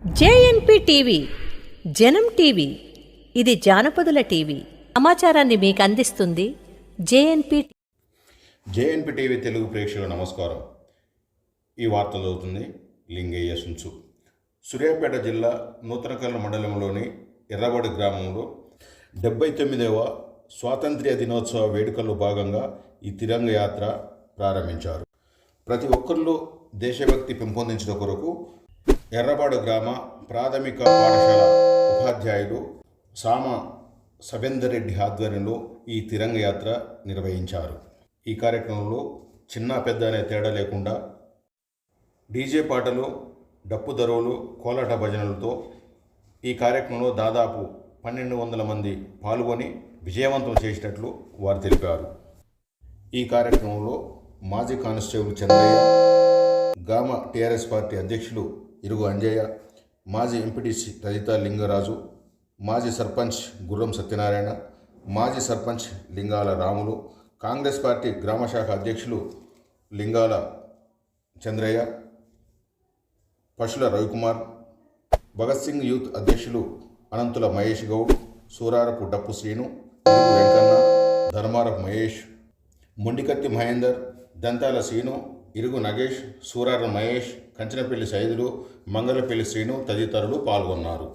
జేఎన్పీ TV జనం TV ఇది జానపదుల TV. సమాచారాన్ని మీకు అందిస్తుంది జేఎన్పీ టీవీ తెలుగు ప్రేక్షకుల నమస్కారం. ఈ వార్తలు చదువుతుంది లింగయ్య సుంచు. సూర్యాపేట జిల్లా నూతనకల్లు మండలంలోని ఎర్రబడి గ్రామంలో 79వ స్వాతంత్ర్య దినోత్సవ వేడుకల్లో భాగంగా ఈ తిరంగ యాత్ర ప్రారంభించారు. ప్రతి ఒక్కరిలో దేశభక్తి పెంపొందించడం కొరకు ఎర్రబాడు గ్రామ ప్రాథమిక పాఠశాల ఉపాధ్యాయులు సామ సవేందర్ రెడ్డి ఆధ్వర్యంలో ఈ తిరంగ యాత్ర నిర్వహించారు. ఈ కార్యక్రమంలో చిన్న పెద్ద అనే తేడా లేకుండా డీజే పాటలు, డప్పు దరువులు, కోలాట భజనలతో ఈ కార్యక్రమంలో దాదాపు 1200 మంది పాల్గొని విజయవంతం చేసినట్లు వారు తెలిపారు. ఈ కార్యక్రమంలో మాజీ కానిస్టేబుల్ చంద్రయ్య, గ్రామ టీఆర్ఎస్ పార్టీ అధ్యక్షులు ఇరుగు అంజయ్య, మాజీ ఎంపీటీసీ రజిత లింగరాజు, మాజీ సర్పంచ్ గుర్రం సత్యనారాయణ, మాజీ సర్పంచ్ లింగాల రాములు, కాంగ్రెస్ పార్టీ గ్రామశాఖ అధ్యక్షులు లింగాల చంద్రయ్య, పశుల రవికుమార్, భగత్ సింగ్ యూత్ అధ్యక్షులు అనంతుల మహేష్ గౌడ్, సూరారపు డప్పు శ్రీను, ఇరుగు వెంకన్న, ధర్మారపు మహేష్, మొండికత్తి మహేందర్, దంతాల శ్రీను, ఇరుగు నగేష్, సూరార మహేష్, కంచనపల్లి సైదులు, మంగళపల్లి శ్రీను తదితరులు పాల్గొన్నారు.